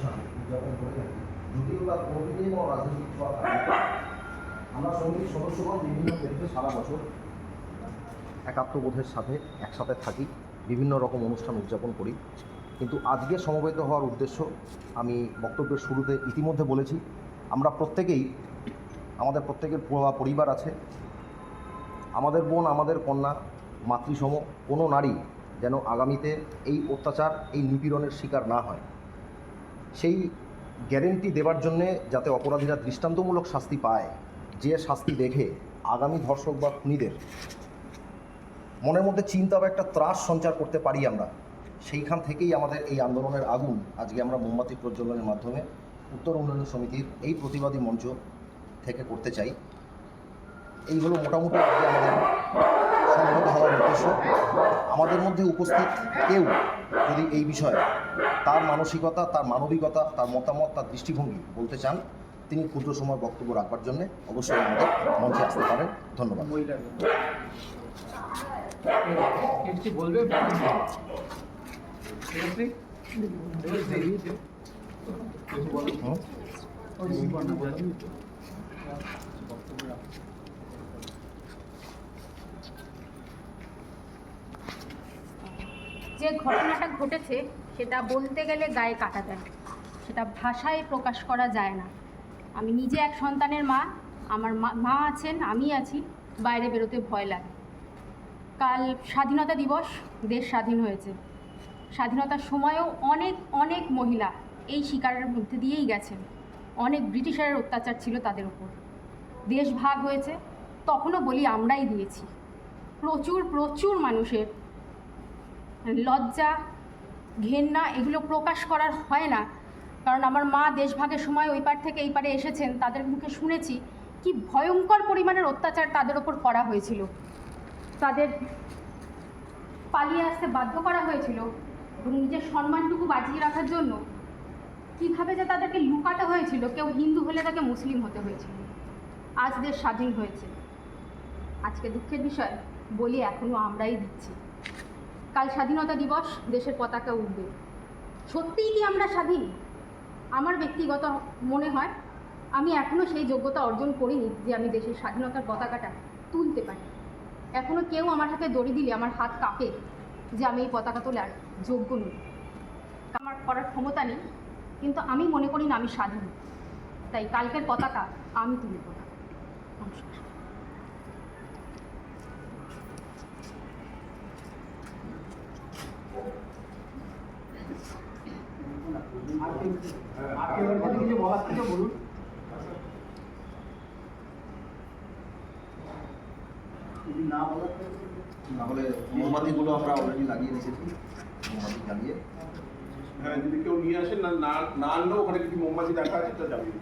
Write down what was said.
অনুষ্ঠান উদযাপন করে থাকি, যদিও তার কোনোদিনই কোনো রাজনৈতিক ছোঁয়া থাকে না। আমরা সমিতির সদস্যগণ বিভিন্ন ক্ষেত্রে সারা বছর একাত্মবোধের সাথে একসাথে থাকি, বিভিন্ন রকম অনুষ্ঠান উদযাপন করি। কিন্তু আজকে সমবেত হওয়ার উদ্দেশ্য আমি বক্তব্যের শুরুতে ইতিমধ্যে বলেছি, আমরা প্রত্যেকেই, আমাদের প্রত্যেকের পরিবার আছে। আমাদের বোন, আমাদের কন্যা, মাতৃসম কোনো নারী যেন আগামীতে এই অত্যাচার, এই নিপীড়নের শিকার না হয়, সেই গ্যারেন্টি দেওয়ার জন্যে যাতে অপরাধীরা দৃষ্টান্তমূলক শাস্তি পায়, যে শাস্তি দেখে আগামী ধর্ষক বা খুনিদের মনের মধ্যে চিন্তা বা একটা ত্রাস সঞ্চার করতে পারি আমরা, সেইখান থেকেই আমাদের এই আন্দোলনের আগুন আজকে আমরা মোমবাতি প্রজ্বলনের মাধ্যমে উত্তর উন্নয়ন সমিতির এই প্রতিবাদী মঞ্চ থেকে করতে চাই। এই হলো মোটামুটি আজকে আমাদের সংগত হওয়ার উদ্দেশ্য। আমাদের মধ্যে উপস্থিত কেউ যদি এই বিষয়ে তার মানসিকতা, তার মানবিকতা, তার মতামত, তার দৃষ্টিভঙ্গি বলতে চান, তিনি ক্ষুদ্র সময় বক্তব্য রাখবার জন্য অবশ্যই আমাদের মঞ্চে আসতে পারেন। ধন্যবাদ। যে ঘটনাটা ঘটেছে সেটা বলতে গেলে গায়ে কাটা দেয়, সেটা ভাষায় প্রকাশ করা যায় না। আমি নিজে এক সন্তানের মা, আমার মা আছেন, আমি আছি, বাইরে বেরোতে ভয় লাগে। কাল স্বাধীনতা দিবস, দেশ স্বাধীন হয়েছে। স্বাধীনতার সময়ও অনেক অনেক মহিলা এই শিকারের মধ্যে দিয়েই গেছেন। অনেক ব্রিটিশারের অত্যাচার ছিল তাদের উপর। দেশ ভাগ হয়েছে, তখনও বলি আমরাই দিয়েছি। প্রচুর প্রচুর মানুষের লজ্জা, ঘেন্না এগুলো প্রকাশ করার হয় না, কারণ আমার মা দেশভাগের সময় ওই পার থেকে এই পারে এসেছেন, তাদের মুখে শুনেছি কি ভয়ঙ্কর পরিমাণের অত্যাচার তাদের ওপর করা হয়েছিল। তাদের পালিয়ে আসতে বাধ্য করা হয়েছিল এবং নিজের সম্মানটুকু বাঁচিয়ে রাখার জন্য কীভাবে যে তাদেরকে লুকাতে হয়েছিল, কেউ হিন্দু হলে তাকে মুসলিম হতে হয়েছিল। আজ দেশ স্বাধীন হয়েছে, আজকে দুঃখের বিষয় বলি এখনও আমরাই দিচ্ছি। কাল স্বাধীনতা দিবস, দেশের পতাকা উঠবে। সত্যিই কি আমরা স্বাধীন? আমার ব্যক্তিগত মনে হয় আমি এখনও সেই যোগ্যতা অর্জন করিনি যে আমি দেশের স্বাধীনতার পতাকাটা তুলতে পারি। এখনও কেউ আমার হাতে দড়ি দিলে আমার হাত কাঁপে যে আমি এই পতাকা তোলার যোগ্য নই। আমার করার ক্ষমতা নেই, কিন্তু আমি মনে করি না আমি স্বাধীন। তাই কালকের পতাকা আমি তুলব না। নমস্কার। না হলে মোমবাতিগুলো আমরা অলরেডি লাগিয়ে রেখেছি, মোমবাতি জ্বালিয়ে। হ্যাঁ, যদি কেউ নিয়ে আসেন, না আনলেও ওখানে কিছু মোমবাতি দেখা আছে, তো জ্বালিয়ে